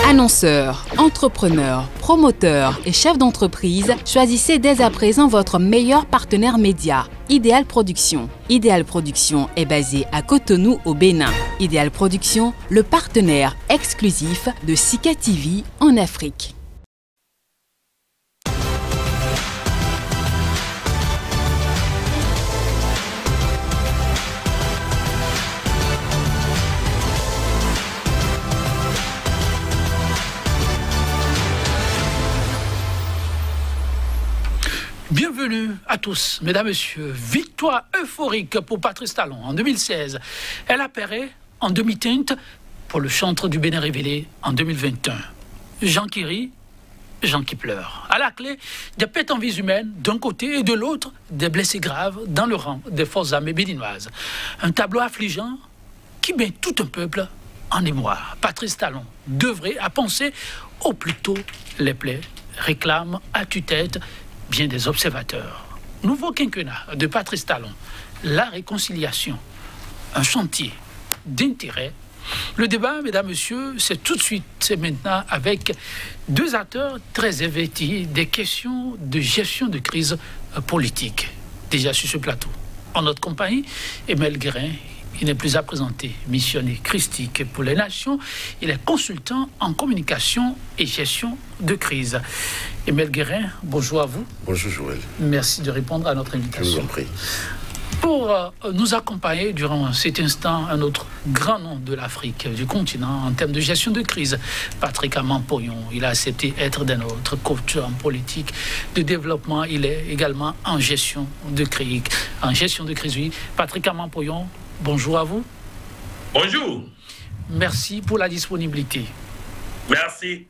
Annonceurs, entrepreneurs, promoteurs et chefs d'entreprise, choisissez dès à présent votre meilleur partenaire média, Idéal Production. Idéal Production est basé à Cotonou au Bénin. Idéal Production, le partenaire exclusif de Sika TV en Afrique. Bienvenue à tous, mesdames, messieurs. Victoire euphorique pour Patrice Talon en 2016. Elle apparaît en demi-teinte pour le chantre du Bénin révélé en 2021. Jean qui rit, Jean qui pleure. À la clé, des pertes en vies humaines d'un côté et de l'autre, des blessés graves dans le rang des forces armées béninoises. Un tableau affligeant qui met tout un peuple en émoi. Patrice Talon devrait à penser au plus tôt les plaies, réclame à tue-tête bien des observateurs. Nouveau quinquennat de Patrice Talon, la réconciliation, un chantier d'intérêt. Le débat, mesdames, messieurs, c'est tout de suite, c'est maintenant avec deux acteurs très investis des questions de gestion de crise politique. Déjà sur ce plateau. En notre compagnie, Emile Guérin. Il n'est plus à présenter, missionnaire christique pour les nations. Il est consultant en communication et gestion de crise. Emile Guérin, bonjour à vous. Bonjour Joël. Merci de répondre à notre invitation. Je vous en prie. Pour nous accompagner durant cet instant, un autre grand nom de l'Afrique, du continent, en termes de gestion de crise, Patrick Aman-Poyon. Il a accepté être d'un autre coach en politique de développement. Il est également en gestion de crise. En gestion de crise, oui. Patrick Aman-Poyon, bonjour à vous. Bonjour. Merci pour la disponibilité. Merci.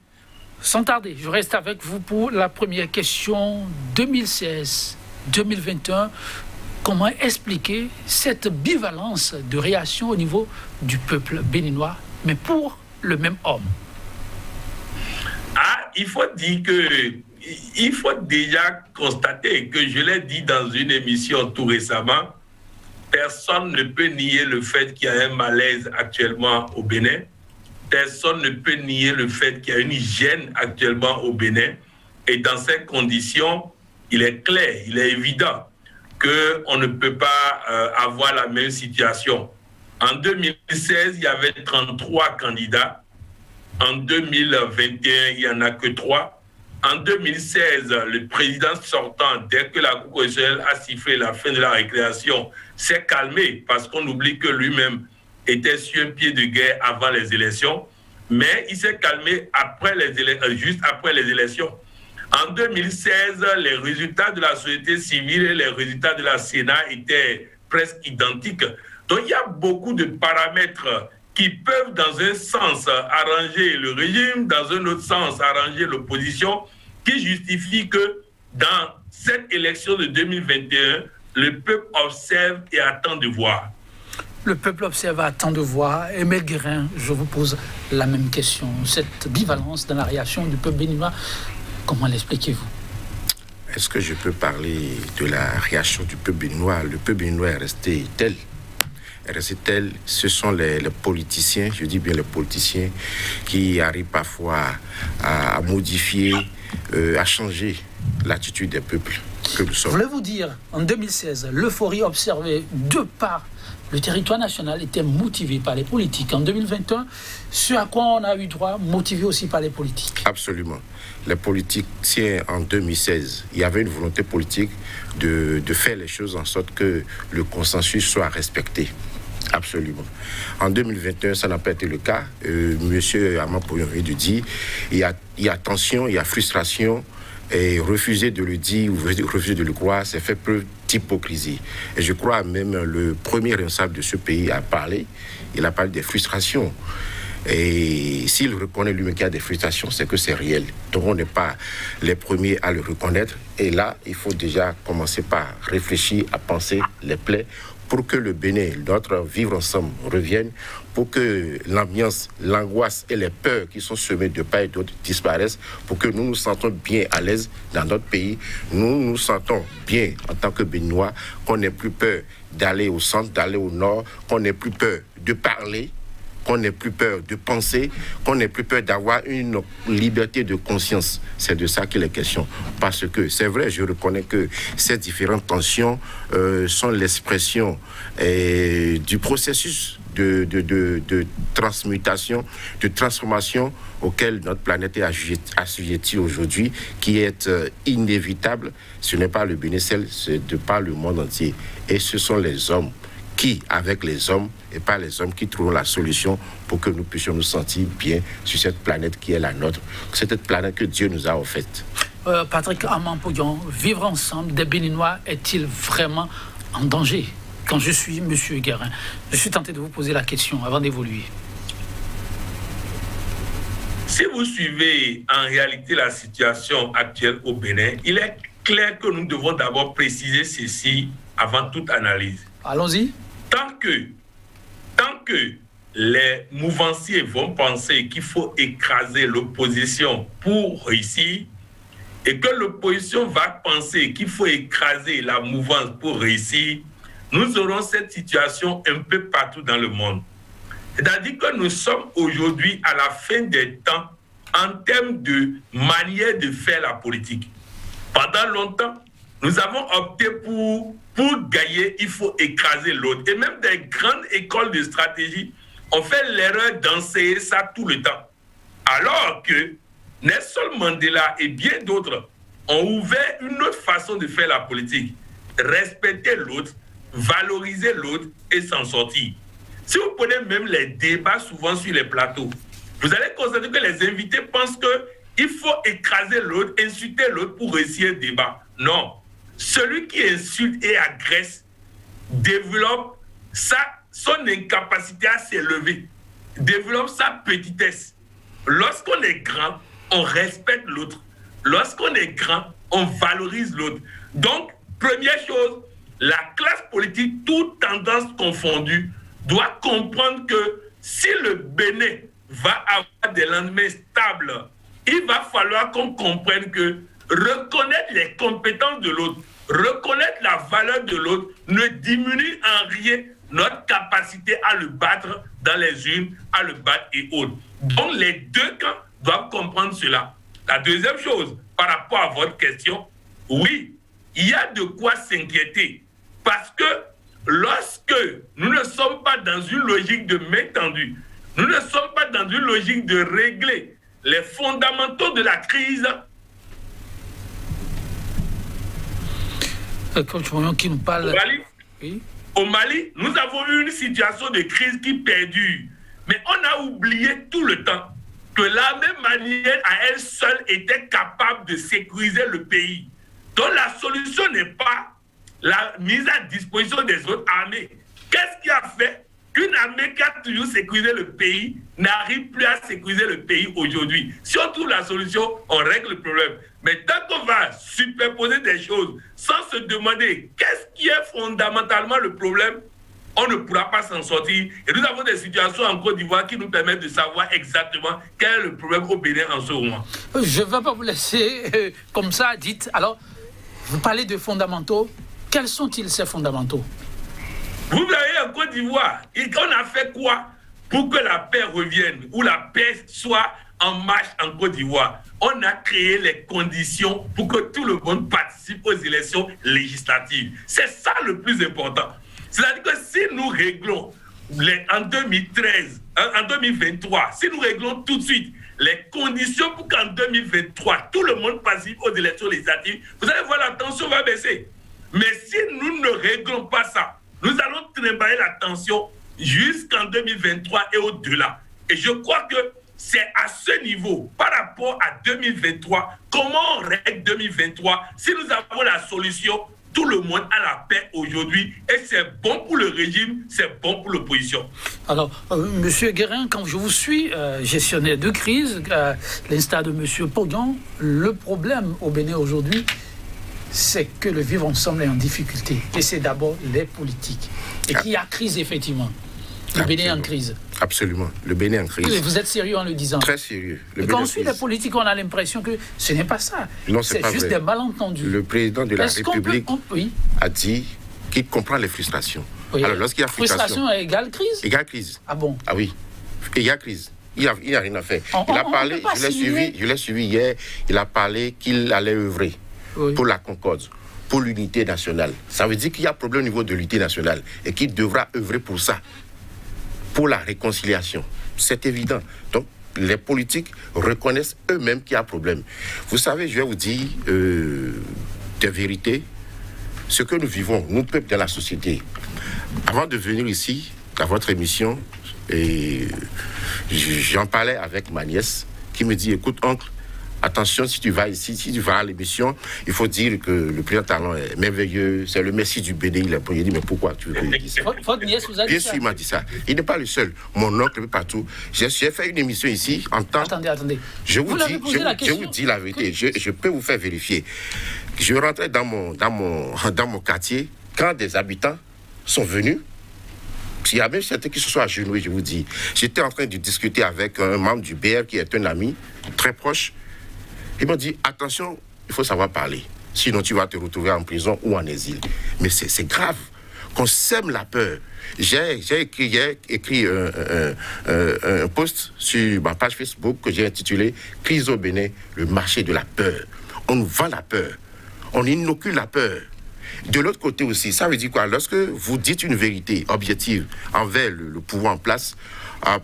Sans tarder, je reste avec vous pour la première question. 2016-2021, comment expliquer cette bivalence de réaction au niveau du peuple béninois, mais pour le même homme? Il faut dire que il faut déjà constater que je l'ai dit dans une émission tout récemment. Personne ne peut nier le fait qu'il y a un malaise actuellement au Bénin. Personne ne peut nier le fait qu'il y a une hygiène actuellement au Bénin. Et dans ces conditions, il est clair, il est évident qu'on ne peut pas avoir la même situation. En 2016, il y avait 33 candidats. En 2021, il n'y en a que 3. En 2016, le président sortant, dès que la Cour constitutionnelle a sifflé la fin de la récréation, s'est calmé parce qu'on oublie que lui-même était sur un pied de guerre avant les élections. Mais il s'est calmé après juste après les élections. En 2016, les résultats de la société civile et les résultats de la Sénat étaient presque identiques. Donc il y a beaucoup de paramètres qui peuvent dans un sens arranger le régime, dans un autre sens arranger l'opposition, qui justifient que dans cette élection de 2021, le peuple observe et attend de voir. Le peuple observe et attend de voir. Emile Guérin, je vous pose la même question. Cette bivalence dans la réaction du peuple béninois, comment l'expliquez-vous? Est-ce que je peux parler de la réaction du peuple béninois? Le peuple béninois est resté tel. Ce sont les politiciens, je dis bien les politiciens, qui arrivent parfois à modifier, à changer l'attitude des peuples que nous sommes. Voulez-vous dire, en 2016, l'euphorie observée de par le territoire national était motivée par les politiques. En 2021, ce à quoi on a eu droit, motivé aussi par les politiques. Absolument. Les politiciens, en 2016, il y avait une volonté politique de faire les choses en sorte que le consensus soit respecté. Absolument. En 2021, ça n'a pas été le cas. Monsieur Aman-Poyon vient de dire, il y a tension, il y a frustration, et refuser de le dire ou refuser de le croire, c'est fait preuve d'hypocrisie. Et je crois même le premier responsable de ce pays a parlé, il a parlé des frustrations. Et s'il reconnaît lui-même qu'il y a des frustrations, c'est que c'est réel. Donc on n'est pas les premiers à le reconnaître. Et là, il faut déjà commencer par réfléchir, à penser les plaies pour que le Bénin, notre vivre ensemble revienne, pour que l'ambiance, l'angoisse et les peurs qui sont semées de part et d'autre disparaissent, pour que nous nous sentons bien à l'aise dans notre pays, nous nous sentons bien en tant que Béninois, qu'on n'ait plus peur d'aller au centre, d'aller au nord, qu'on n'ait plus peur de parler, qu'on n'ait plus peur de penser, qu'on n'ait plus peur d'avoir une liberté de conscience. C'est de ça qu'il est question. Parce que c'est vrai, je reconnais que ces différentes tensions sont l'expression du processus de transmutation, de transformation auquel notre planète est assujettie aujourd'hui, qui est inévitable. Ce n'est pas le Bénin seul, c'est de par le monde entier. Et ce sont les hommes qui, avec les hommes, et pas les hommes qui trouvent la solution pour que nous puissions nous sentir bien sur cette planète qui est la nôtre, cette planète que Dieu nous a offerte. Patrick Amampoudion, vivre ensemble des Béninois est-il vraiment en danger? Quand je suis M. Guérin, je suis tenté de vous poser la question avant d'évoluer. Si vous suivez en réalité la situation actuelle au Bénin, il est clair que nous devons d'abord préciser ceci avant toute analyse. Allons-y. Tant que les mouvanciers vont penser qu'il faut écraser l'opposition pour réussir, et que l'opposition va penser qu'il faut écraser la mouvance pour réussir, nous aurons cette situation un peu partout dans le monde. C'est-à-dire que nous sommes aujourd'hui à la fin des temps en termes de manière de faire la politique. Pendant longtemps, nous avons opté pour gagner, il faut écraser l'autre. Et même des grandes écoles de stratégie ont fait l'erreur d'enseigner ça tout le temps. Alors que Nelson Mandela et bien d'autres ont ouvert une autre façon de faire la politique. Respecter l'autre, valoriser l'autre et s'en sortir. Si vous prenez même les débats souvent sur les plateaux, vous allez constater que les invités pensent qu'il faut écraser l'autre, insulter l'autre pour réussir un débat. Non. Celui qui insulte et agresse développe son incapacité à s'élever, développe sa petitesse. Lorsqu'on est grand, on respecte l'autre. Lorsqu'on est grand, on valorise l'autre. Donc, première chose, la classe politique, toutes tendances confondues, doit comprendre que si le Bénin va avoir des lendemains stables, il va falloir qu'on comprenne que reconnaître les compétences de l'autre, reconnaître la valeur de l'autre ne diminue en rien notre capacité à le battre dans les urnes, à le battre et autres. Donc les deux camps doivent comprendre cela. La deuxième chose, par rapport à votre question, oui, il y a de quoi s'inquiéter. Parce que lorsque nous ne sommes pas dans une logique de main tendue, nous ne sommes pas dans une logique de régler les fondamentaux de la crise. Qui nous parle... Au Mali, nous avons eu une situation de crise qui perdure. Mais on a oublié tout le temps que l'armée malienne à elle seule était capable de sécuriser le pays. Donc la solution n'est pas la mise à disposition des autres armées. Qu'est-ce qui a fait qu'une armée qui a toujours sécurisé le pays n'arrive plus à sécuriser le pays aujourd'hui? Si on trouve la solution, on règle le problème. Mais tant qu'on va superposer des choses sans se demander qu'est-ce qui est fondamentalement le problème, on ne pourra pas s'en sortir. Et nous avons des situations en Côte d'Ivoire qui nous permettent de savoir exactement quel est le problème au Bénin en ce moment. Je ne vais pas vous laisser comme ça, dites. Alors, vous parlez de fondamentaux. Quels sont-ils ces fondamentaux? Vous voyez, en Côte d'Ivoire, on a fait quoi pour que la paix revienne ou la paix soit en marche en Côte d'Ivoire? On a créé les conditions pour que tout le monde participe aux élections législatives. C'est ça le plus important. C'est-à-dire que si nous réglons en 2013, en 2023, si nous réglons tout de suite les conditions pour qu'en 2023, tout le monde participe aux élections législatives, vous allez voir, la tension va baisser. Mais si nous ne réglons pas ça, nous allons trimballer la tension jusqu'en 2023 et au-delà. Et je crois que c'est à ce niveau, par rapport à 2023, comment on règle 2023? Si nous avons la solution, tout le monde a la paix aujourd'hui et c'est bon pour le régime, c'est bon pour l'opposition. Alors, Monsieur Guérin, quand je vous suis, gestionnaire de crise, l'instar de Monsieur Pognon, le problème au Bénin aujourd'hui, c'est que le vivre ensemble est en difficulté. Et c'est d'abord les politiques. Et qu'il y a crise, effectivement. Le Bénin est en crise. Absolument. Le Bénin est en crise. Vous êtes sérieux en le disant? Très sérieux. Et quand on suit les politiques, on a l'impression que ce n'est pas ça. Non, c'est juste vrai. Des malentendus. Le président de la République a dit qu'il comprend les frustrations. Oui. Alors, lorsqu'il y a frustration égale crise? Égale crise. Ah bon? Ah oui. Et il y a crise. Il n'a rien à faire. Il a parlé, je l'ai suivi hier, il a parlé qu'il allait œuvrer pour la concorde, pour l'unité nationale. Ça veut dire qu'il y a un problème au niveau de l'unité nationale et qu'il devra œuvrer pour ça, pour la réconciliation. C'est évident. Donc, les politiques reconnaissent eux-mêmes qu'il y a un problème. Vous savez, je vais vous dire des vérités. Ce que nous vivons, nous, peuple de la société, avant de venir ici, à votre émission, et j'en parlais avec ma nièce, qui me dit, écoute, oncle, attention, si tu vas ici, si tu vas à l'émission, il faut dire que le président Talon est merveilleux, c'est le Messie du Bénin. Il a dit, mais pourquoi tu veux que je dise ça? Votre nièce vous a dit ça? Bien sûr, il m'a dit ça. Il n'est pas le seul. Mon oncle, partout. J'ai fait une émission ici, en temps... Attendez. Je vous dis la vérité. Je peux vous faire vérifier. Je rentrais dans mon quartier, quand des habitants sont venus, il y a même certains qui se sont agenouillés, je vous dis. J'étais en train de discuter avec un membre du BR qui est un ami très proche. Il m'a dit, attention, il faut savoir parler. Sinon, tu vas te retrouver en prison ou en exil. Mais c'est grave qu'on sème la peur. J'ai écrit un post sur ma page Facebook que j'ai intitulé « Crise au Bénin, le marché de la peur ». On nous vend la peur. On inocule la peur. De l'autre côté aussi, ça veut dire quoi? Lorsque vous dites une vérité objective envers le pouvoir en place,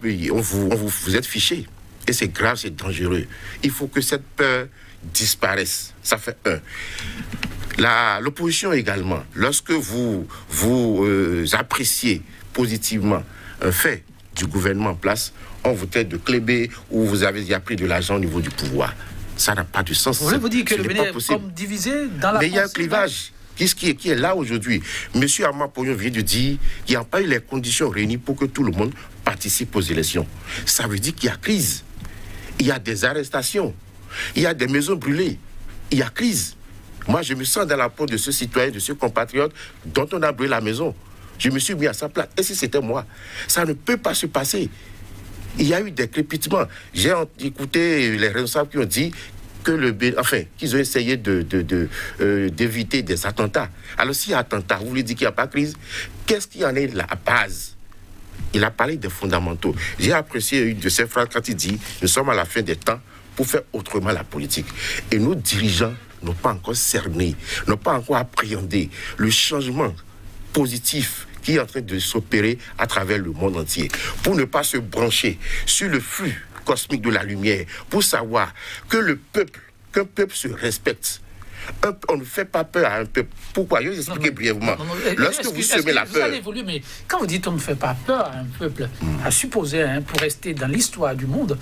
vous êtes fiché. Et c'est grave, c'est dangereux. Il faut que cette peur disparaisse. Ça fait un. L'opposition également, lorsque vous appréciez positivement un fait du gouvernement en place, on vous traite de clébé ou vous avez déjà pris de l'argent au niveau du pouvoir. Ça n'a pas de sens. Vous voulez vous dire que le Bénin est comme divisé dans la... Mais il y a un clivage qui est là aujourd'hui. Monsieur Armand Poyon vient de dire qu'il n'y a pas eu les conditions réunies pour que tout le monde participe aux élections. Ça veut dire qu'il y a crise. Il y a des arrestations. Il y a des maisons brûlées. Il y a crise. Moi, je me sens dans la peau de ce citoyen, de ce compatriote dont on a brûlé la maison. Je me suis mis à sa place. Et si c'était moi, ça ne peut pas se passer. Il y a eu des crépitements. J'ai écouté les responsables qui ont dit que qu'ils ont essayé d'éviter des attentats. Alors, s'il y a attentat, vous voulez dire qu'il n'y a pas de crise? Qu'est-ce qui en est la base? Il a parlé des fondamentaux. J'ai apprécié une de ses phrases quand il dit « Nous sommes à la fin des temps pour faire autrement la politique. » Et nos dirigeants n'ont pas encore cerné, n'ont pas encore appréhendé le changement positif qui est en train de s'opérer à travers le monde entier, pour ne pas se brancher sur le flux cosmique de la lumière, pour savoir que qu'un peuple se respecte. On ne fait pas peur à un peuple. Pourquoi? Je vais vous expliquer brièvement. Lorsque vous semez la peur... Mais quand vous dites on ne fait pas peur à un peuple, à supposer, pour rester dans l'histoire du monde,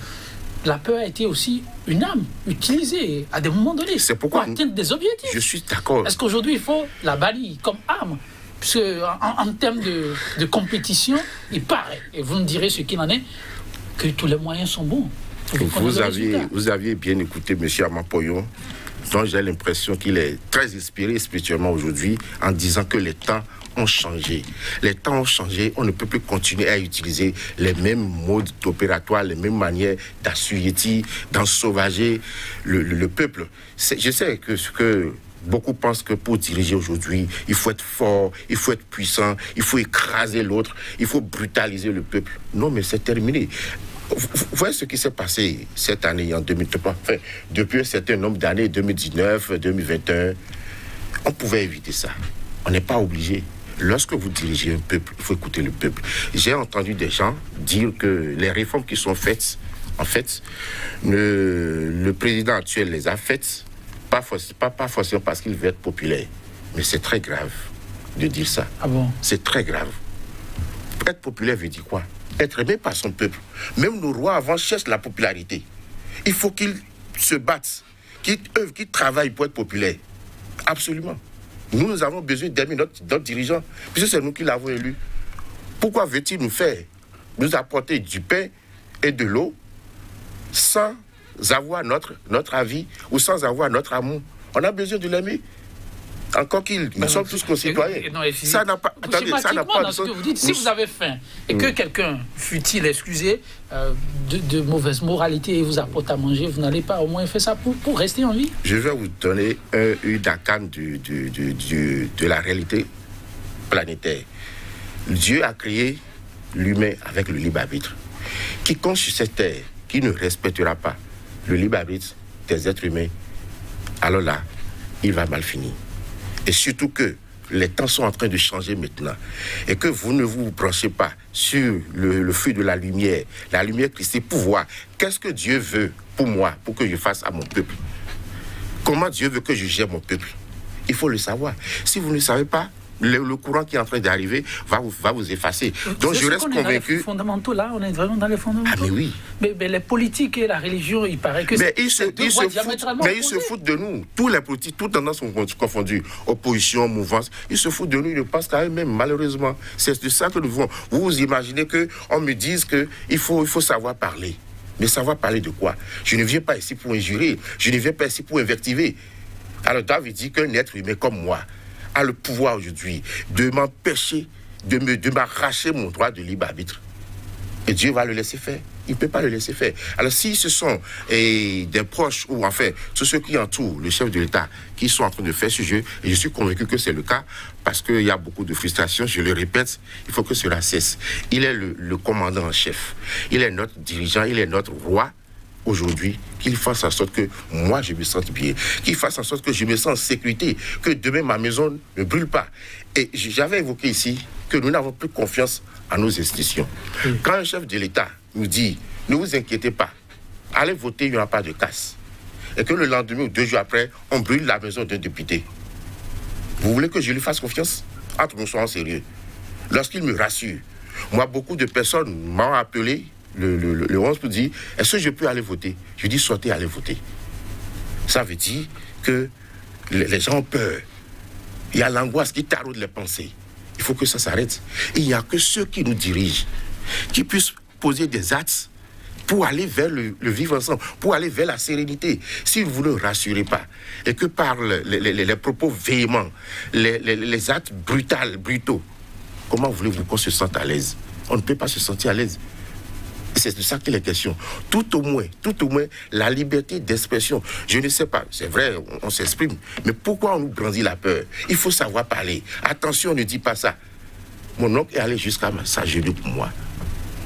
la peur a été aussi une arme utilisée à des moments donnés pour atteindre des objectifs. Je suis d'accord. Est-ce qu'aujourd'hui il faut la balayer comme arme? Parce qu'en termes de compétition, il paraît, et vous me direz ce qu'il en est, que tous les moyens sont bons. Vous aviez bien écouté M. Armand Poyon, dont j'ai l'impression qu'il est très inspiré spirituellement aujourd'hui, en disant que les temps ont changé. Les temps ont changé, on ne peut plus continuer à utiliser les mêmes modes opératoires, les mêmes manières d'assujettir, d'ensauvager le peuple. Je sais que beaucoup pensent que pour diriger aujourd'hui, il faut être fort, il faut être puissant, il faut écraser l'autre, il faut brutaliser le peuple. Non, mais c'est terminé. Vous voyez ce qui s'est passé cette année, en 2003, enfin, depuis un certain nombre d'années, 2019, 2021, on pouvait éviter ça. On n'est pas obligé. Lorsque vous dirigez un peuple, il faut écouter le peuple. J'ai entendu des gens dire que les réformes qui sont faites, en fait, le président actuel les a faites, pas forcément parce qu'il veut être populaire. Mais c'est très grave de dire ça. Ah bon? C'est très grave. Être populaire veut dire quoi? Être aimé par son peuple. Même nos rois avant cherchent la popularité. Il faut qu'ils se battent, qu'ils œuvrent, qu'ils travaillent pour être populaires. Absolument. Nous avons besoin d'aimer notre dirigeant, puisque c'est nous qui l'avons élu. Pourquoi veut-il nous apporter du pain et de l'eau sans avoir notre avis ou sans avoir notre amour? On a besoin de l'aimer. Encore nous sommes tous concitoyens. Ça n'a pas... Attendez, ça n'a pas de sens. Si vous avez faim et que quelqu'un, fut-il excusé, de mauvaise moralité et vous apporte à manger, vous n'allez pas au moins faire ça pour rester en vie? Je vais vous donner une arcane de la réalité planétaire. Dieu a créé l'humain avec le libre arbitre. Quiconque sur cette terre qui ne respectera pas le libre arbitre des êtres humains, alors là, il va mal finir. Et surtout que les temps sont en train de changer maintenant et que vous ne vous branchez pas sur le feu de la lumière christique pour voir qu'est-ce que Dieu veut pour moi, pour que je fasse à mon peuple. Comment Dieu veut que je gère mon peuple. Il faut le savoir. Si vous ne le savez pas, le courant qui est en train d'arriver va vous effacer. Donc je reste convaincu. Les fondamentaux, là, on est vraiment dans les fondamentaux. Ah mais oui. Mais les politiques et la religion, il paraît que ils se foutent de nous. Tous les politiques, toutes tendances sont confondues. Opposition, mouvance, ils se foutent de nous. Ils ne pensent qu'à eux-mêmes, malheureusement. C'est de ça que nous voulons. Vous imaginez qu'on me dise qu'il faut savoir parler. Mais savoir parler de quoi? Je ne viens pas ici pour injurer. Je ne viens pas ici pour invectiver. Alors David dit qu'un être humain comme moi a le pouvoir aujourd'hui de m'empêcher, de m'arracher mon droit de libre arbitre. Et Dieu va le laisser faire. Il ne peut pas le laisser faire. Alors si ce sont des proches, ou enfin, tous ceux qui entourent le chef de l'État, qui sont en train de faire ce jeu, et je suis convaincu que c'est le cas, parce qu'il y a beaucoup de frustration, je le répète, il faut que cela cesse. Il est le commandant en chef. Il est notre dirigeant, il est notre roi. Aujourd'hui, qu'il fasse en sorte que moi je me sente bien, qu'il fasse en sorte que je me sens en sécurité, que demain ma maison ne brûle pas. Et j'avais évoqué ici que nous n'avons plus confiance en nos institutions. Quand un chef de l'État nous dit « Ne vous inquiétez pas, allez voter, il n'y aura pas de casse », et que le lendemain ou 2 jours après, on brûle la maison d'un député, vous voulez que je lui fasse confiance? Entre nous soyons sérieux. Lorsqu'il me rassure, moi beaucoup de personnes m'ont appelé le 11 pour dire, est-ce que je peux aller voter? Je dis, sortez, allez voter. Ça veut dire que les gens ont peur. Il y a l'angoisse qui taraude les pensées. Il faut que ça s'arrête. Il n'y a que ceux qui nous dirigent, qui puissent poser des actes pour aller vers le vivre ensemble, pour aller vers la sérénité. Si vous ne rassurez pas, et que par les propos véhéments, les actes brutaux, comment voulez-vous qu'on se sente à l'aise? On ne peut pas se sentir à l'aise. C'est de ça qu'il est question. Tout au moins, la liberté d'expression. Je ne sais pas, c'est vrai, on s'exprime, mais pourquoi on nous brandit la peur? Il faut savoir parler. Attention, ne dis pas ça. Mon oncle est allé jusqu'à s'agenouiller pour moi.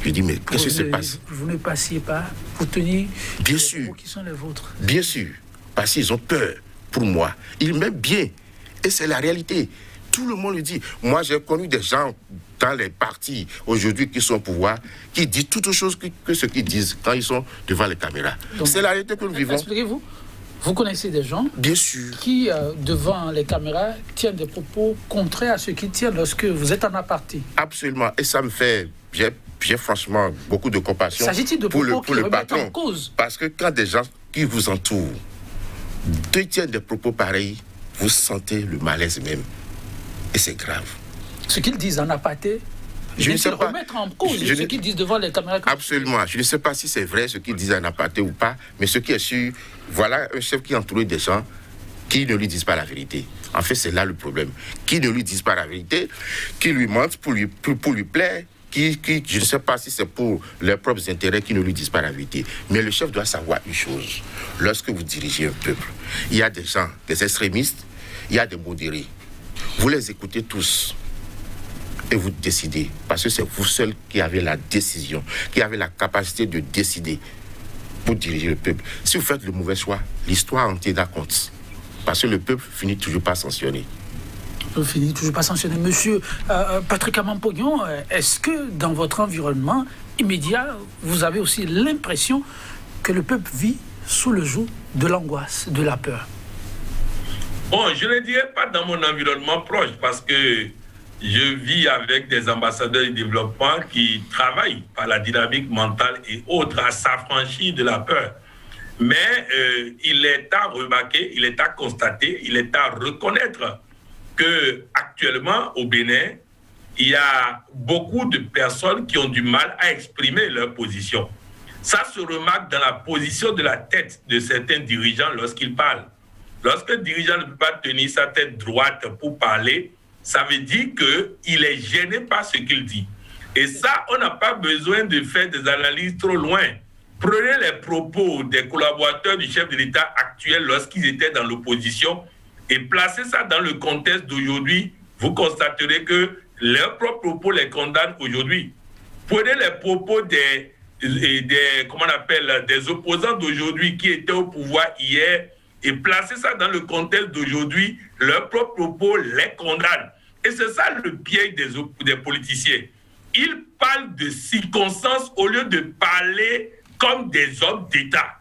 Je dis, mais qu'est-ce qui se passe? Vous ne passiez pas pour tenir bien sûr, qui sont les vôtres. Bien sûr, parce qu'ils ont peur pour moi. Ils m'aiment bien. Et c'est la réalité. Tout le monde le dit. Moi, j'ai connu des gens dans les partis aujourd'hui qui sont au pouvoir, qui disent toute chose que ce qu'ils disent quand ils sont devant les caméras. C'est la réalité que nous vivons. Expliquez-vous. Vous connaissez des gens bien sûr qui, devant les caméras, tiennent des propos contraires à ce qu'ils tiennent lorsque vous êtes en aparté. Absolument. Et ça me fait... J'ai franchement beaucoup de compassion pour le patron. En cause? Parce que quand des gens qui vous entourent tiennent des propos pareils, vous sentez le malaise même. Et c'est grave. Ce qu'ils disent en aparté, je ne sais pas. Remettre en cause ce qu'ils disent devant les caméras. Absolument. Je ne sais pas si c'est vrai ce qu'ils disent en aparté ou pas, mais ce qui est sûr, voilà un chef qui est entouré des gens qui ne lui disent pas la vérité. En fait, c'est là le problème. Qui ne lui disent pas la vérité, qui lui mentent pour lui plaire, qui je ne sais pas si c'est pour leurs propres intérêts, qui ne lui disent pas la vérité. Mais le chef doit savoir une chose. Lorsque vous dirigez un peuple, il y a des gens, des extrémistes, il y a des modérés. Vous les écoutez tous et vous décidez. Parce que c'est vous seul qui avez la décision, qui avez la capacité de décider pour diriger le peuple. Si vous faites le mauvais choix, l'histoire en tiendra compte. Parce que le peuple finit toujours par sanctionner. Le peuple finit toujours par sanctionner. Monsieur Patrick Amampognon, est-ce que dans votre environnement immédiat, vous avez aussi l'impression que le peuple vit sous le joug de l'angoisse, de la peur? Bon, je ne dirais pas dans mon environnement proche parce que je vis avec des ambassadeurs du développement qui travaillent par la dynamique mentale et autres à s'affranchir de la peur. Mais il est à remarquer, il est à constater, il est à reconnaître qu'actuellement au Bénin, il y a beaucoup de personnes qui ont du mal à exprimer leur position. Ça se remarque dans la position de la tête de certains dirigeants lorsqu'ils parlent. Lorsque le dirigeant ne peut pas tenir sa tête droite pour parler, ça veut dire qu'il est gêné par ce qu'il dit. Et ça, on n'a pas besoin de faire des analyses trop loin. Prenez les propos des collaborateurs du chef de l'État actuel lorsqu'ils étaient dans l'opposition et placez ça dans le contexte d'aujourd'hui. Vous constaterez que leurs propres propos les condamnent aujourd'hui. Prenez les propos des comment on appelle, des opposants d'aujourd'hui qui étaient au pouvoir hier et placer ça dans le contexte d'aujourd'hui, leurs propres propos les condamnent. Et c'est ça le piège des politiciens. Ils parlent de circonstances au lieu de parler comme des hommes d'État.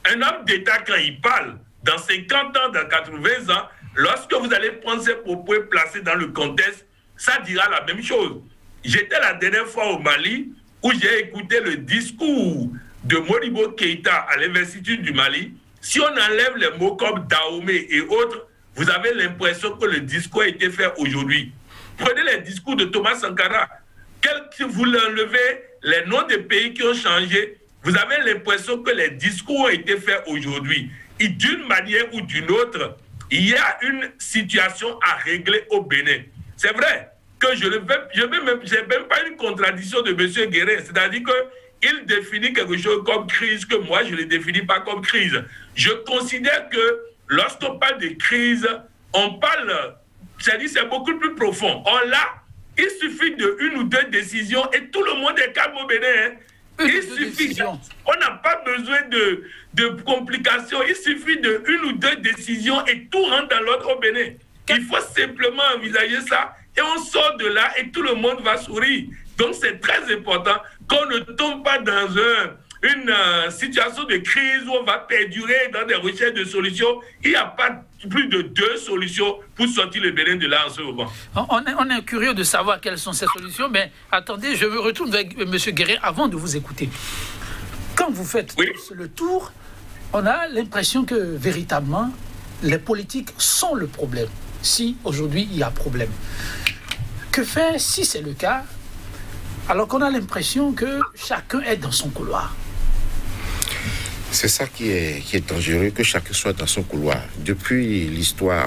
Un homme d'État, quand il parle, dans 50 ans, dans 80 ans, lorsque vous allez prendre ces propos et placer dans le contexte, ça dira la même chose. J'étais la dernière fois au Mali où j'ai écouté le discours de Modibo Keïta à l'Investiture du Mali. Si on enlève les mots comme Dahomey et autres, vous avez l'impression que le discours a été fait aujourd'hui. Prenez les discours de Thomas Sankara. Si vous enlevez les noms des pays qui ont changé, vous avez l'impression que les discours ont été faits aujourd'hui. Et d'une manière ou d'une autre, il y a une situation à régler au Bénin. C'est vrai que je n'ai même pas une contradiction de M. Guérin. C'est-à-dire qu'il définit quelque chose comme crise que moi, je ne le définis pas comme crise. Je considère que lorsqu'on parle de crise, on parle, c'est-à-dire c'est beaucoup plus profond. Or là, il suffit d'une ou deux décisions et tout le monde est calme au Bénin. Hein. Il suffit, on n'a pas besoin de complications, il suffit d'une ou deux décisions et tout rentre dans l'ordre au Bénin. Il faut simplement envisager ça et on sort de là et tout le monde va sourire. Donc c'est très important qu'on ne tombe pas dans une situation de crise où on va perdurer dans des recherches de solutions. Il n'y a pas plus de 2 solutions pour sortir le Bénin de là en ce moment. On est curieux de savoir quelles sont ces solutions, mais attendez, je me retourne avec M. Guérin avant de vous écouter. Quand vous faites le tour, on a l'impression que véritablement, les politiques sont le problème. Si aujourd'hui il y a problème. Que faire si c'est le cas, alors qu'on a l'impression que chacun est dans son couloir? C'est ça qui est dangereux, que chacun soit dans son couloir. Depuis l'histoire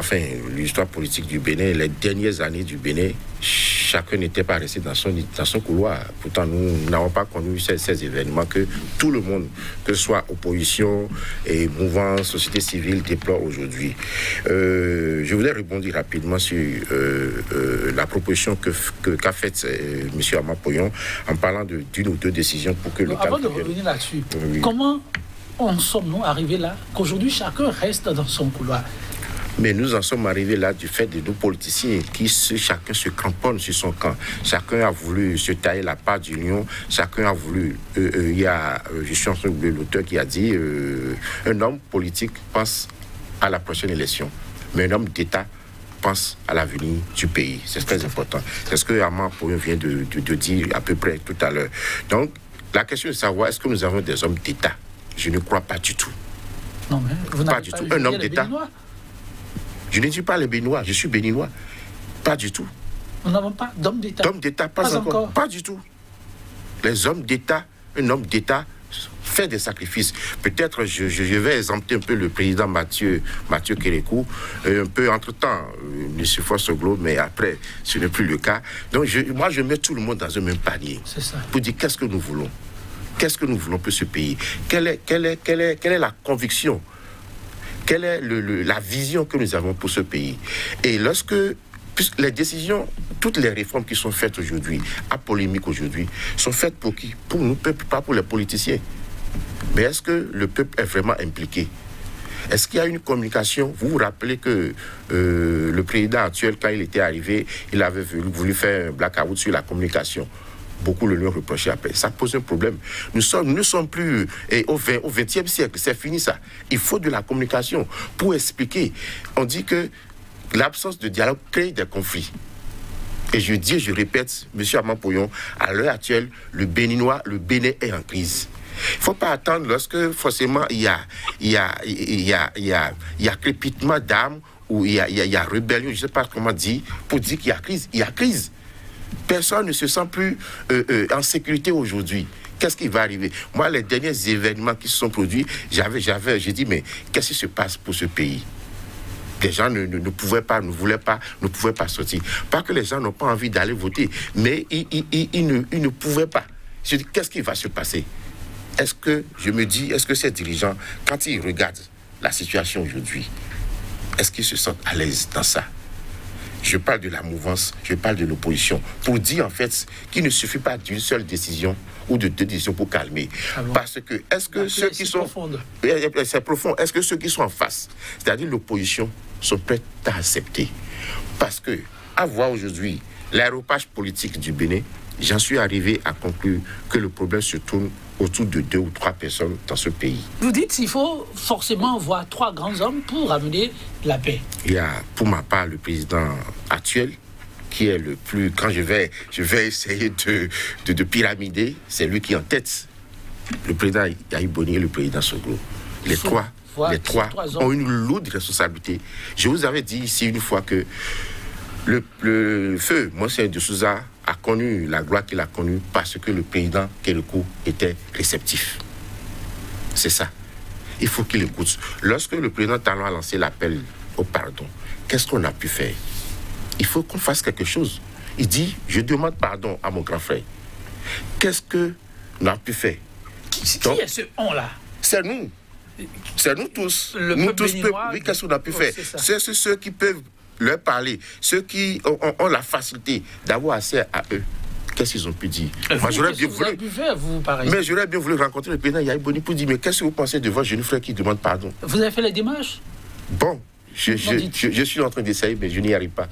politique du Bénin, les dernières années du Bénin, chacun n'était pas resté dans son couloir. Pourtant, nous n'avons pas connu ces événements que tout le monde, que ce soit opposition et mouvement, société civile, déplore aujourd'hui. Je voudrais rebondir rapidement sur la proposition qu'a faite M. Amapoyon en parlant d'une ou deux décisions pour que le cadre... Avant de revenir là-dessus, comment en sommes-nous arrivés là, qu'aujourd'hui chacun reste dans son couloir? Mais nous en sommes arrivés là du fait de nos politiciens qui chacun se cramponne sur son camp. Chacun a voulu se tailler la part du lion. Chacun a voulu... je suis en train de l'auteur qui a dit un homme politique pense à la prochaine élection, mais un homme d'État pense à l'avenir du pays. C'est très important. C'est ce que Armand Poyon vient de dire à peu près tout à l'heure. Donc, la question est de savoir, est-ce que nous avons des hommes d'État? Je ne crois pas du tout. Non, mais vous pas du tout. Un homme d'État. Je ne dis pas les Béninois, je suis béninois. Pas du tout. Nous n'avons pas d'homme d'État. D'homme d'État, pas encore. Pas du tout. Les hommes d'État, un homme d'État fait des sacrifices. Peut-être je vais exempter un peu le président Mathieu Kérékou, un peu entre-temps, M. Fossoglo, mais après, ce n'est plus le cas. Donc moi, je mets tout le monde dans un même panier. C'est ça. Pour dire qu'est-ce que nous voulons. Qu'est-ce que nous voulons pour ce pays? Quelle est la conviction? Quelle est la vision que nous avons pour ce pays? Et lorsque les décisions, toutes les réformes qui sont faites aujourd'hui, à polémique aujourd'hui, sont faites pour qui? Pour nous, peuple, pas pour les politiciens. Mais est-ce que le peuple est vraiment impliqué? Est-ce qu'il y a une communication? Vous vous rappelez que le président actuel, quand il était arrivé, il avait voulu faire un blackout sur la communication. Beaucoup le lui ont reproché après. Ça pose un problème. Nous ne sommes plus au XXe siècle. C'est fini ça. Il faut de la communication pour expliquer. On dit que l'absence de dialogue crée des conflits. Et je dis et je répète, M. Amapoyon, à l'heure actuelle, le Bénin est en crise. Il ne faut pas attendre lorsque forcément il y a crépitement d'âme ou il y a rébellion, je ne sais pas comment dire, pour dire qu'il y a crise. Il y a crise. Personne ne se sent plus en sécurité aujourd'hui. Qu'est-ce qui va arriver? Moi, les derniers événements qui se sont produits, j'ai dit, mais qu'est-ce qui se passe pour ce pays? Les gens ne pouvaient pas, ne voulaient pas, ne pouvaient pas sortir. Pas que les gens n'ont pas envie d'aller voter, mais ils ne pouvaient pas. Je dis, qu'est-ce qui va se passer? Est-ce que ces dirigeants, quand ils regardent la situation aujourd'hui, est-ce qu'ils se sentent à l'aise dans ça? Je parle de la mouvance, je parle de l'opposition, pour dire en fait qu'il ne suffit pas d'une seule décision ou de 2 décisions pour calmer. Ah bon? Parce que, est-ce que ceux qui sont... C'est profond. Est-ce que ceux qui sont en face, c'est-à-dire l'opposition, sont prêts à accepter? Parce que, à voir aujourd'hui l'aéropage politique du Bénin, j'en suis arrivé à conclure que le problème se tourne autour de 2 ou 3 personnes dans ce pays. Vous dites qu'il faut forcément voir 3 grands hommes pour amener la paix. Il y a, pour ma part, le président actuel, qui est le plus... Quand je vais essayer de pyramider, c'est lui qui est en tête. Le président Yahya Boni et le président Soglo. Les trois ont une lourde responsabilité. Je vous avais dit ici une fois que le feu Monseigneur de Souza a connu la gloire qu'il a connue parce que le président Kérékou était réceptif. C'est ça. Il faut qu'il écoute. Lorsque le président Talon a lancé l'appel au pardon, qu'est-ce qu'on a pu faire? Il faut qu'on fasse quelque chose. Il dit, je demande pardon à mon grand frère. Qu'est-ce que nous avons pu faire? Qui est ce on-là? C'est nous. C'est nous tous. Nous tous, oui, qu'est-ce qu'on a pu faire? C'est ceux qui peuvent leur parler, ceux qui ont la facilité d'avoir accès à eux. Qu'est-ce qu'ils ont pu dire? Moi, j'aurais bien voulu. Mais j'aurais bien voulu rencontrer le président Yahya Boni pour dire, mais qu'est-ce que vous pensez de votre jeune frère qui demande pardon? Vous avez fait les démarches? Bon. Je suis en train d'essayer, mais je n'y arrive pas.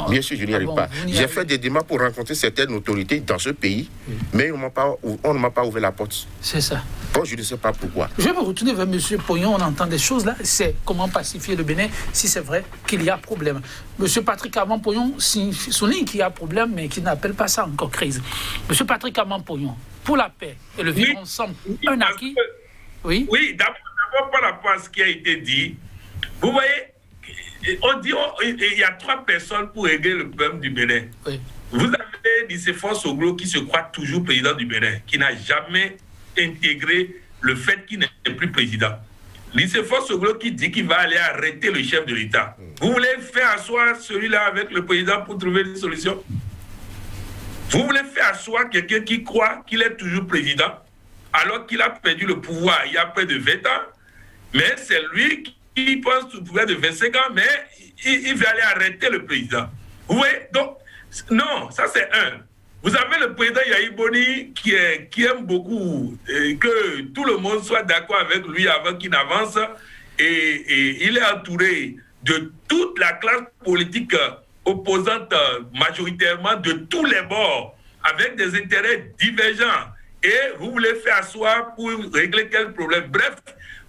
Bien sûr, je n'y arrive pas. J'ai fait des démarches pour rencontrer certaines autorités dans ce pays, mais on ne m'a pas ouvert la porte. C'est ça. Bon, je ne sais pas pourquoi. Je vais me retourner vers M. Pognon. On entend des choses là. C'est comment pacifier le Bénin si c'est vrai qu'il y a problème. M. Patrick Amman-Pognon souligne qu'il y a problème, mais qu'il n'appelle pas ça encore crise. M. Patrick Amman-Pognon, pour la paix et le vivre ensemble, un acquis. Oui, d'abord par rapport à ce qui a été dit. Vous voyez, on dit il y a 3 personnes pour régler le problème du Bénin. Oui. Vous avez Nicéphore Soglo qui se croit toujours président du Bénin, qui n'a jamais intégré le fait qu'il n'est plus président. Nicéphore Soglo qui dit qu'il va aller arrêter le chef de l'État. Vous voulez faire asseoir celui-là avec le président pour trouver une solution? Vous voulez faire asseoir quelqu'un qui croit qu'il est toujours président alors qu'il a perdu le pouvoir il y a près de 20 ans, mais c'est lui qui pense au pouvoir de 25 ans, mais il va aller arrêter le président. Vous voyez? Donc, non, ça c'est un. Vous avez le président Yahya Boni qui aime beaucoup que tout le monde soit d'accord avec lui avant qu'il n'avance, et il est entouré de toute la classe politique opposante majoritairement de tous les bords, avec des intérêts divergents. Et vous voulez faire asseoir pour régler quel problème? Bref,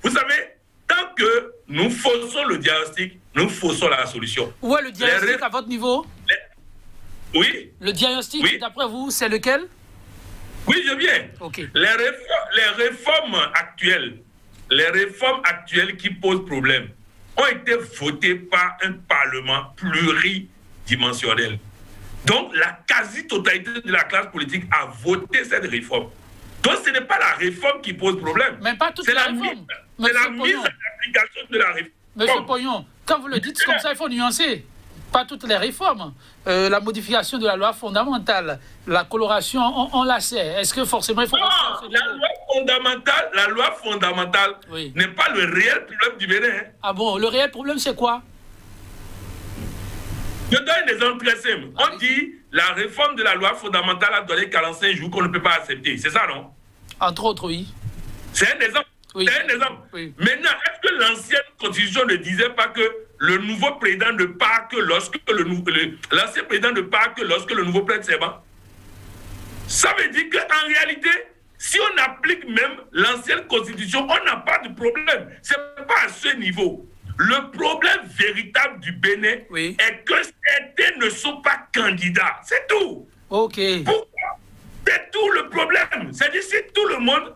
vous savez, tant que nous faussons le diagnostic, nous faussons la solution. Où est le diagnostic à votre niveau? Oui. Le diagnostic, oui. D'après vous, c'est lequel? Oui, je viens. Okay. Les réformes actuelles qui posent problème ont été votées par un Parlement pluridimensionnel. Donc, la quasi-totalité de la classe politique a voté cette réforme. Donc, ce n'est pas la réforme qui pose problème. Mais pas toute la réforme. C'est la mise en application de la réforme. Monsieur Pognon, quand vous le dites comme ça, il faut nuancer. Pas toutes les réformes. La modification de la loi fondamentale, la coloration, on la sait. Est-ce que forcément il faut... Non, la loi fondamentale oui. N'est pas le réel problème du Bénin. Hein. Ah bon, le réel problème c'est quoi? Je donne un exemple très simple. On dit la réforme de la loi fondamentale a donné 45 jours qu'on ne peut pas accepter. C'est ça, non? Entre autres, oui. C'est un exemple. Oui. C'est un exemple. Oui. Maintenant, est-ce que l'ancienne constitution ne disait pas que le nouveau président ne part que lorsque l'ancien président ne part que lorsque le nouveau prête serment? Ça veut dire qu'en réalité, si on applique même l'ancienne constitution, on n'a pas de problème. Ce n'est pas à ce niveau. Le problème véritable du Bénin oui. Est que certains ne sont pas candidats. C'est tout. Ok. Pourquoi? C'est tout le problème. C'est-à-dire si tout le monde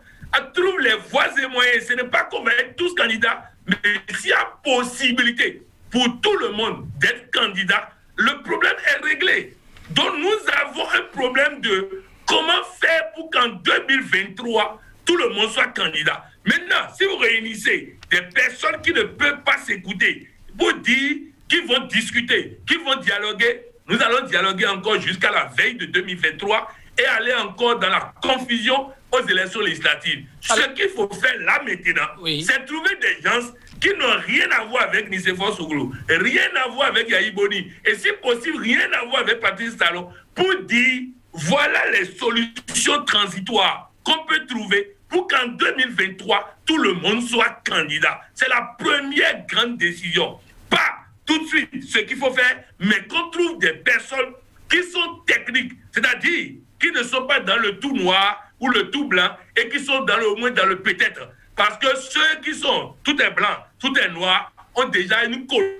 trouve les voies et moyens, ce n'est pas qu'on va être tous candidats, mais s'il y a possibilité pour tout le monde d'être candidat, le problème est réglé. Donc nous avons un problème de comment faire pour qu'en 2023, tout le monde soit candidat. Maintenant, si vous réunissez des personnes qui ne peuvent pas s'écouter pour dire qu'ils vont discuter, qu'ils vont dialoguer, nous allons dialoguer encore jusqu'à la veille de 2023 et aller encore dans la confusion aux élections législatives. Alors, ce qu'il faut faire là maintenant, oui. C'est trouver des gens qui n'ont rien à voir avec Nicéphore Soglo, rien à voir avec Yahi Boni, et si possible, rien à voir avec Patrice Talon, pour dire, voilà les solutions transitoires qu'on peut trouver pour qu'en 2023, tout le monde soit candidat. C'est la première grande décision. Pas tout de suite ce qu'il faut faire, mais qu'on trouve des personnes qui sont techniques, c'est-à-dire qui ne sont pas dans le tout noir ou le tout blanc, et qui sont au moins dans le peut-être. Parce que ceux qui sont tout est blanc, tout est noir, ont déjà une coloration.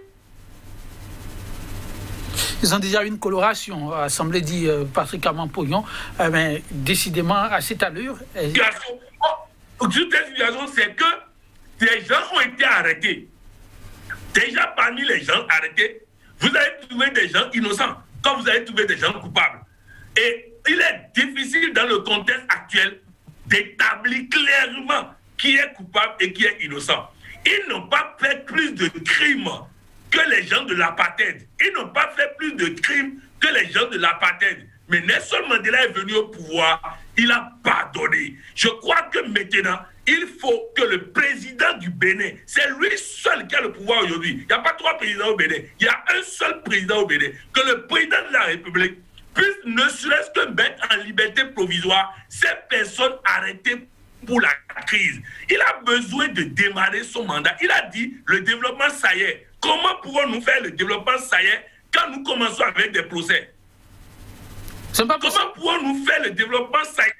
Ils ont déjà une coloration, a semblé dire Patrick Amampognon, mais décidément à cette allure. Toute cette situation, c'est que des gens ont été arrêtés. Déjà parmi les gens arrêtés, vous allez trouver des gens innocents, comme vous allez trouver des gens coupables. Et il est difficile dans le contexte actuel d'établir clairement qui est coupable et qui est innocent. Ils n'ont pas fait plus de crimes que les gens de l'apartheid. Ils n'ont pas fait plus de crimes que les gens de l'apartheid. Mais Nelson Mandela est venu au pouvoir, il a pardonné. Je crois que maintenant, il faut que le président du Bénin, c'est lui seul qui a le pouvoir aujourd'hui. Il n'y a pas 3 présidents au Bénin, il y a un seul président au Bénin. Que le président de la République puisse ne serait-ce que mettre en liberté provisoire ces personnes arrêtées pour la crise. Il a besoin de démarrer son mandat. Il a dit, le développement, ça y est. Comment pouvons-nous faire le développement, ça y est, quand nous commençons avec des procès? Comment pouvons-nous faire le développement, ça y est,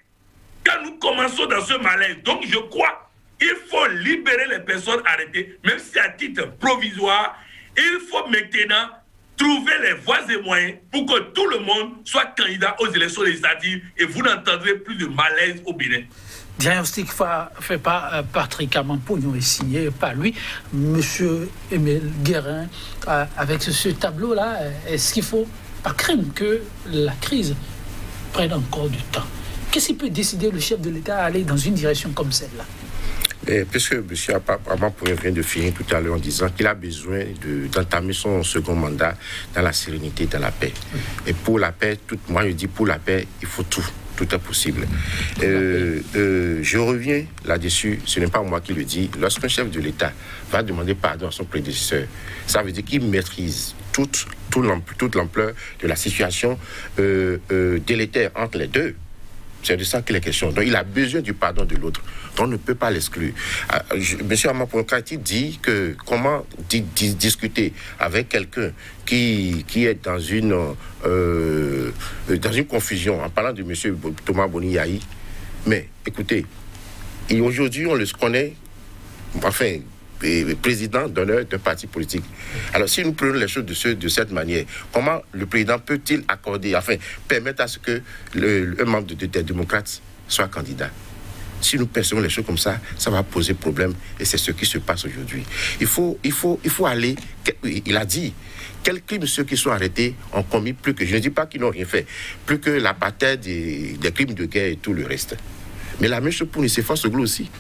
quand nous commençons dans ce malaise? Donc, je crois qu'il faut libérer les personnes arrêtées, même si à titre provisoire, il faut maintenant trouver les voies et moyens pour que tout le monde soit candidat aux élections législatives et vous n'entendrez plus de malaise au Bénin. Diagnostic fait par Patrick Amampognon et signé par lui. Monsieur Émile Guérin, avec ce tableau-là, est-ce qu'il faut, par crime, que la crise prenne encore du temps? Qu'est-ce qui peut décider le chef de l'État à aller dans une direction comme celle-là? Puisque M. Amampognon vient de finir tout à l'heure en disant qu'il a besoin d'entamer son second mandat dans la sérénité, dans la paix. Et pour la paix, moi je dis pour la paix, il faut tout. Tout est possible. Je reviens là-dessus, ce n'est pas moi qui le dis. Lorsqu'un chef de l'État va demander pardon à son prédécesseur, ça veut dire qu'il maîtrise toute l'ampleur de la situation délétère entre les deux. C'est de ça qu'il est question. Donc, il a besoin du pardon de l'autre. Donc, on ne peut pas l'exclure. M. Amampognon dit que comment discuter avec quelqu'un qui est dans une confusion en parlant de M. Thomas Boni Yahi. Mais, écoutez, aujourd'hui, on le connaît, enfin, président d'honneur d'un parti politique. Alors, si nous prenons les choses de cette manière, comment le président peut-il accorder, enfin, permettre à ce que un membre des démocrates soit candidat? Si nous percevons les choses comme ça, ça va poser problème et c'est ce qui se passe aujourd'hui. Il faut aller, il a dit, quels crimes ceux qui sont arrêtés ont commis plus que, je ne dis pas qu'ils n'ont rien fait, plus que l'apartheid, des crimes de guerre et tout le reste. Mais la même chose pour Nicéphore Soglo aussi.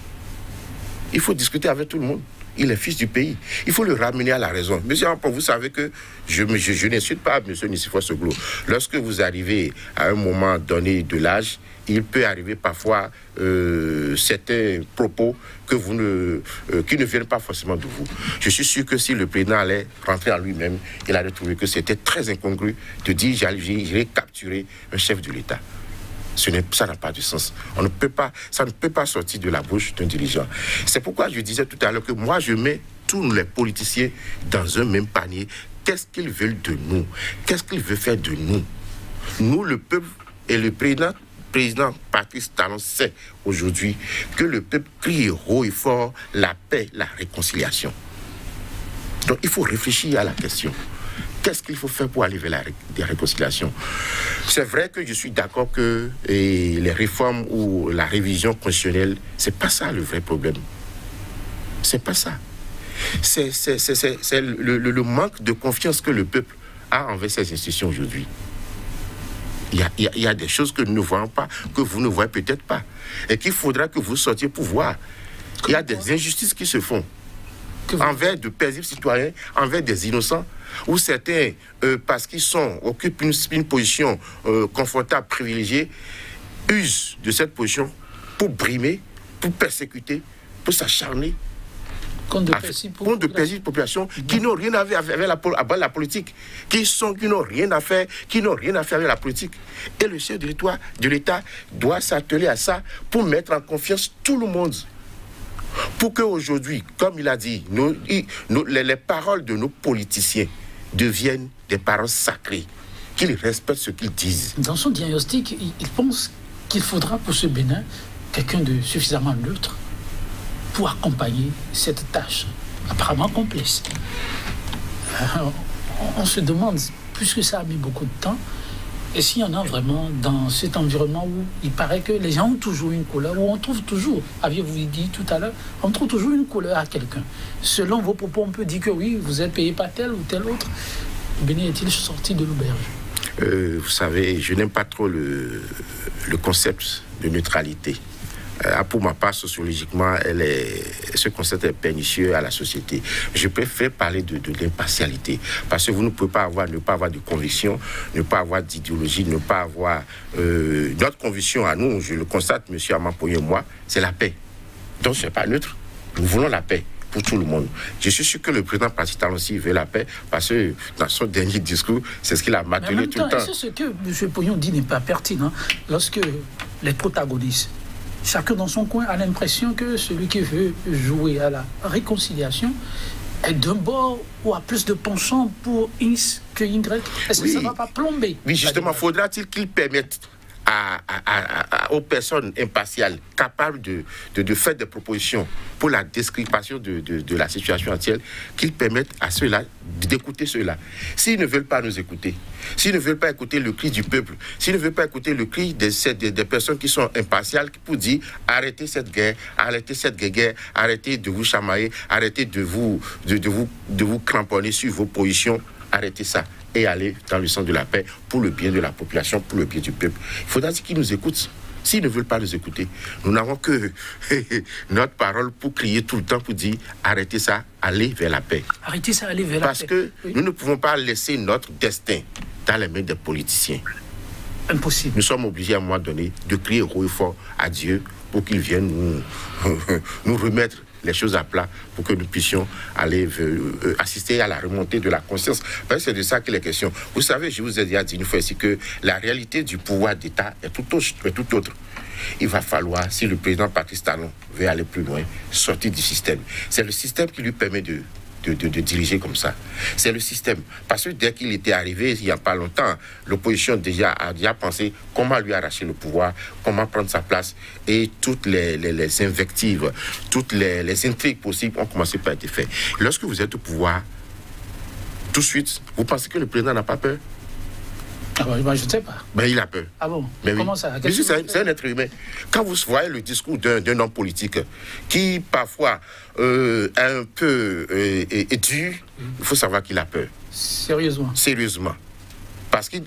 Il faut discuter avec tout le monde. Il est fils du pays. Il faut le ramener à la raison. Monsieur Ampon, vous savez que je n'insulte pas M. Nicéphore Soglo. Lorsque vous arrivez à un moment donné de l'âge, il peut arriver parfois certains propos qui ne viennent pas forcément de vous. Je suis sûr que si le président allait rentrer en lui-même, il allait trouver que c'était très incongru de dire j'irai capturer un chef de l'État. Ça n'a pas de sens. Ça ne peut pas sortir de la bouche d'un dirigeant. C'est pourquoi je disais tout à l'heure que moi, je mets tous les politiciens dans un même panier. Qu'est-ce qu'ils veulent de nous? Qu'est-ce qu'ils veulent faire de nous? Nous, le peuple et le président Patrice Talon sait aujourd'hui que le peuple crie haut et fort la paix, la réconciliation. Donc, il faut réfléchir à la question. Qu'est-ce qu'il faut faire pour aller vers la réconciliation? C'est vrai que je suis d'accord que les réformes ou la révision constitutionnelle, c'est pas ça le vrai problème. C'est pas ça. C'est le manque de confiance que le peuple a envers ces institutions aujourd'hui. Il y a des choses que nous ne voyons pas, que vous ne voyez peut-être pas, et qu'il faudra que vous sortiez pour voir. Il y a des injustices qui se font envers de paisibles citoyens, envers des innocents, où certains, parce qu'ils occupent une position confortable, privilégiée, usent de cette position pour brimer, pour persécuter, pour s'acharner Compte de paisible population qui n'ont rien à faire avec la politique, qui n'ont rien à faire, avec la politique. Et le chef de l'État doit s'atteler à ça pour mettre en confiance tout le monde. Pour qu'aujourd'hui, comme il a dit, les paroles de nos politiciens deviennent des paroles sacrées, qu'ils respectent ce qu'ils disent. Dans son diagnostic, il pense qu'il faudra pour ce Bénin quelqu'un de suffisamment neutre pour accompagner cette tâche apparemment complexe. On se demande, puisque ça a mis beaucoup de temps, et s'il y en a vraiment dans cet environnement où il paraît que les gens ont toujours une couleur, où on trouve toujours, aviez-vous dit tout à l'heure, on trouve toujours une couleur à quelqu'un. Selon vos propos, on peut dire que oui, vous êtes payé par tel ou tel autre. Bénin est-il sorti de l'auberge? Vous savez, je n'aime pas trop le concept de neutralité. Pour ma part, sociologiquement, ce concept est pernicieux à la société. Je préfère parler de l'impartialité, parce que vous ne pouvez pas ne pas avoir de conviction, ne pas avoir d'idéologie, ne pas avoir... notre conviction à nous, je le constate, M. Amampoyon et moi, c'est la paix. Donc, ce n'est pas neutre. Nous voulons la paix pour tout le monde. Je suis sûr que le président Patrice Talon aussi veut la paix, parce que dans son dernier discours, c'est ce qu'il a martelé tout le temps. Est-ce que M. Poyon dit n'est pas pertinent lorsque les protagonistes, chacun dans son coin, a l'impression que celui qui veut jouer à la réconciliation est d'un bord ou a plus de penchant pour X que Y? Est-ce que ça ne va pas plomber? Oui, justement, faudra-t-il qu'il permette aux personnes impartiales capables de faire des propositions pour la description de la situation actuelle, qu'ils permettent à ceux-là d'écouter ceux-là. S'ils ne veulent pas nous écouter, s'ils ne veulent pas écouter le cri du peuple, s'ils ne veulent pas écouter le cri des personnes qui sont impartiales, pour dire arrêtez cette guerre, arrêtez de vous chamailler, arrêtez de vous cramponner sur vos positions, arrêtez ça et aller dans le sens de la paix pour le bien de la population, pour le bien du peuple. Il faudra dire qu'ils nous écoutent. S'ils ne veulent pas nous écouter, nous n'avons que notre parole pour crier tout le temps, pour dire arrêtez ça, allez vers la paix. Arrêtez ça, allez vers la paix. Parce que nous ne pouvons pas laisser notre destin dans les mains des politiciens. Impossible. Nous sommes obligés à un moment donné de crier haut et fort à Dieu pour qu'il vienne nous remettre les choses à plat pour que nous puissions aller assister à la remontée de la conscience. Parce que c'est de ça qu'il est question. Vous savez, je vous ai déjà dit une fois ici que la réalité du pouvoir d'État est tout autre. Il va falloir, si le président Patrice Talon veut aller plus loin, sortir du système. C'est le système qui lui permet de diriger comme ça. C'est le système. Parce que dès qu'il était arrivé, il n'y a pas longtemps, l'opposition a déjà pensé comment lui arracher le pouvoir, comment prendre sa place, et toutes les invectives, toutes les intrigues possibles ont commencé par être faites. Lorsque vous êtes au pouvoir, tout de suite, vous pensez que le président n'a pas peur? Ah ben, je ne sais pas. Ben, il a peur. Ah bon? Mais comment oui. ça? C'est un être humain. Quand vous voyez le discours d'un homme politique qui, parfois, est un peu est dur, il faut savoir qu'il a peur. Sérieusement. Parce que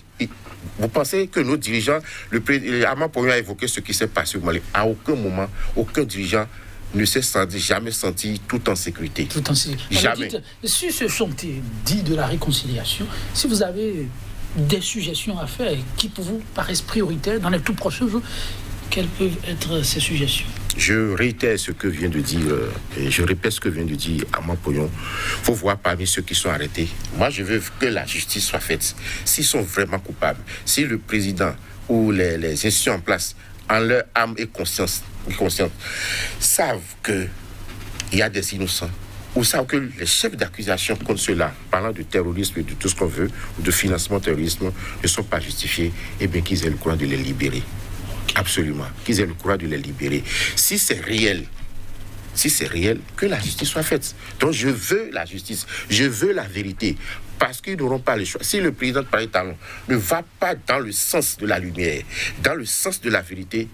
vous pensez que nos dirigeants, Amampoyon a évoqué ce qui s'est passé au Mali. À aucun moment, aucun dirigeant ne s'est jamais senti tout en sécurité. Tout en sécurité. Jamais. Dites, si ce chantier dit de la réconciliation, si vous avez des suggestions à faire qui pour vous paraissent prioritaires dans les tout prochains jours, quelles peuvent être ces suggestions? Je réitère ce que vient de dire, et je répète ce que vient de dire Amampoyon. Il faut voir parmi ceux qui sont arrêtés. Moi, je veux que la justice soit faite. S'ils sont vraiment coupables, si le président ou les institutions en place, en leur âme et conscience, savent qu'il y a des innocents, ou savent que les chefs d'accusation contre ceux-là, parlant de terrorisme et de tout ce qu'on veut, ou de financement terrorisme, ne sont pas justifiés, et bien qu'ils aient le courage de les libérer. Absolument. Qu'ils aient le courage de les libérer. Si c'est réel, que la justice soit faite. Donc je veux la justice, je veux la vérité, parce qu'ils n'auront pas le choix. Si le président de Patrice Talon ne va pas dans le sens de la lumière, dans le sens de la vérité,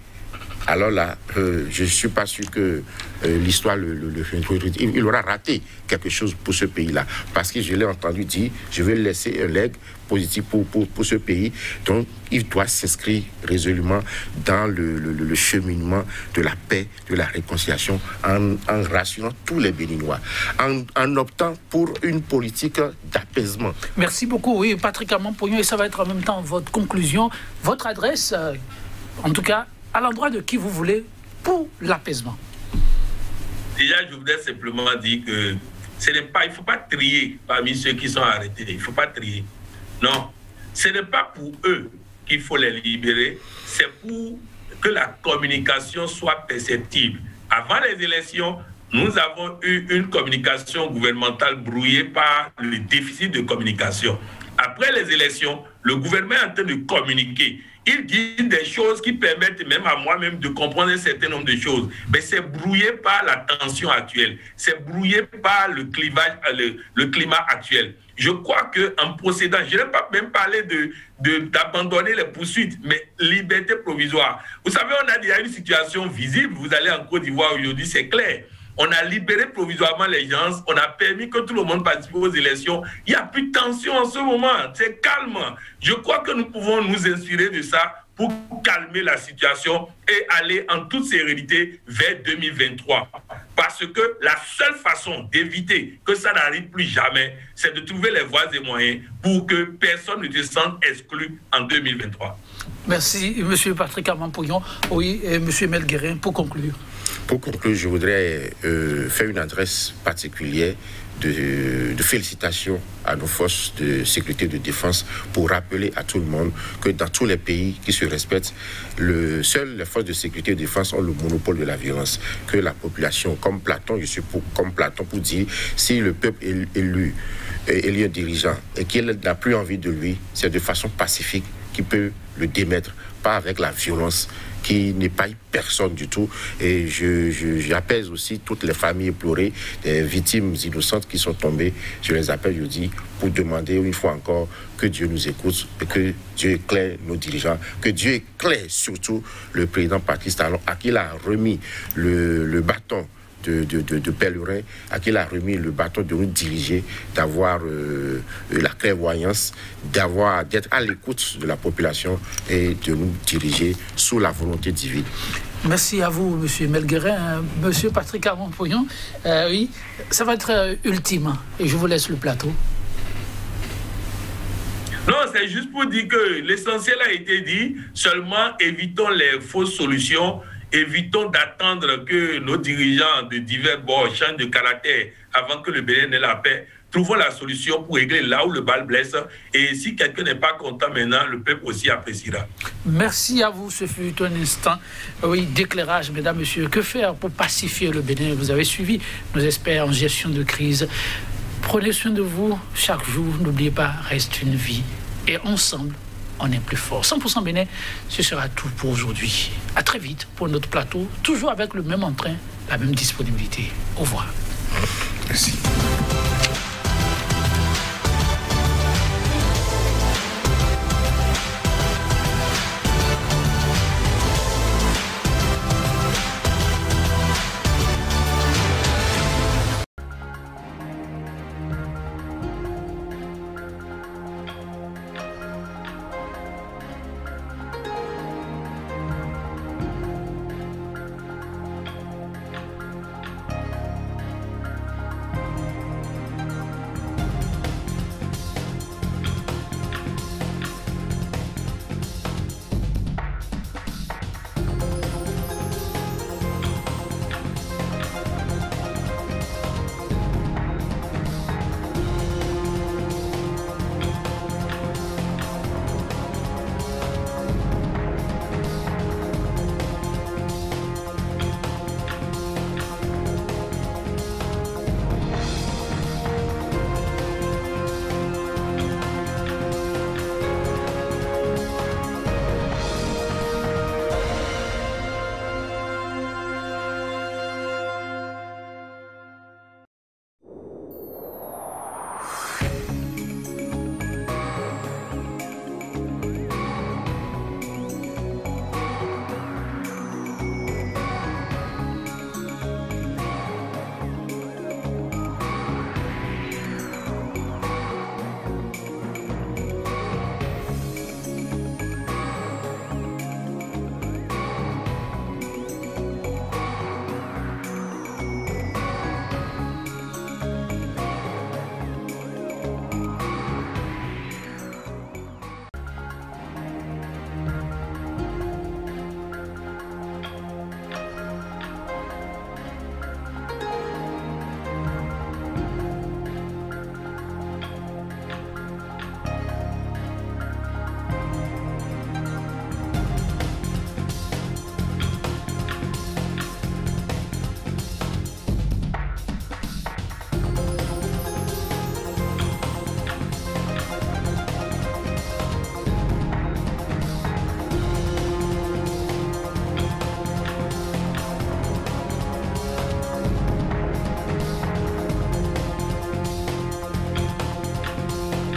alors là, je ne suis pas sûr que l'histoire il aura raté quelque chose pour ce pays-là. Parce que je l'ai entendu dire, je vais laisser un legs positif pour ce pays. Donc, il doit s'inscrire résolument dans le cheminement de la paix, de la réconciliation, en rassurant tous les Béninois, en optant pour une politique d'apaisement. Merci beaucoup, oui, Patrick Amampoyon, et ça va être en même temps votre conclusion, votre adresse, en tout cas, à l'endroit de qui vous voulez pour l'apaisement. déjà, je voudrais simplement dire que il ne faut pas trier parmi ceux qui sont arrêtés. Il ne faut pas trier. Non, ce n'est pas pour eux qu'il faut les libérer, c'est pour que la communication soit perceptible. Avant les élections, nous avons eu une communication gouvernementale brouillée par le déficit de communication. Après les élections, le gouvernement est en train de communiquer. Il dit des choses qui permettent même à moi-même de comprendre un certain nombre de choses. Mais c'est brouillé par la tension actuelle. C'est brouillé par le clivage, le climat actuel. Je crois qu'en procédant, je n'ai pas même parlé d'abandonner les poursuites, mais liberté provisoire. Vous savez, on a déjà une situation visible. Vous allez en Côte d'Ivoire aujourd'hui, c'est clair. On a libéré provisoirement les gens, on a permis que tout le monde participe aux élections. Il n'y a plus de tension en ce moment, c'est calme. Je crois que nous pouvons nous inspirer de ça pour calmer la situation et aller en toute sérénité vers 2023. Parce que la seule façon d'éviter que ça n'arrive plus jamais, c'est de trouver les voies et moyens pour que personne ne se sente exclu en 2023. Merci, M. Patrick Aman-Pouillon. Oui, et M. Melguerin, pour conclure. Pour conclure, je voudrais faire une adresse particulière de félicitations à nos forces de sécurité et de défense pour rappeler à tout le monde que dans tous les pays qui se respectent, seules les forces de sécurité et de défense ont le monopole de la violence. Que la population, comme Platon, je suis comme Platon pour dire, si le peuple élit un dirigeant et qu'il n'a plus envie de lui, c'est de façon pacifique qu'il peut le démettre, pas avec la violence qui n'épargne personne du tout. Et j'apaise aussi toutes les familles éplorées, des victimes innocentes qui sont tombées. Je les appelle, je dis, pour demander une fois encore que Dieu nous écoute et que Dieu éclaire nos dirigeants, que Dieu éclaire surtout le président Patrice Talon, à qui il a remis le bâton de pèlerin, à qui il a remis le bâton de nous diriger, d'avoir la clairvoyance, d'être à l'écoute de la population et de nous diriger sous la volonté divine. Merci à vous, M. Melguerin. M. Patrick Aman-Pouillon, oui, ça va être ultime et je vous laisse le plateau. Non, c'est juste pour dire que l'essentiel a été dit, seulement évitons les fausses solutions. Évitons d'attendre que nos dirigeants de divers bords changent de caractère avant que le Bénin ait la paix. Trouvons la solution pour régler là où le bal blesse. Et si quelqu'un n'est pas content maintenant, le peuple aussi appréciera. Merci à vous. Ce fut un instant d'éclairage, mesdames, messieurs. Que faire pour pacifier le Bénin? Vous avez suivi nos experts en gestion de crise. Prenez soin de vous chaque jour. N'oubliez pas, reste une vie. Et ensemble, on est plus fort. 100% Bénin, ce sera tout pour aujourd'hui. À très vite pour notre plateau, toujours avec le même entrain, la même disponibilité. Au revoir. Merci.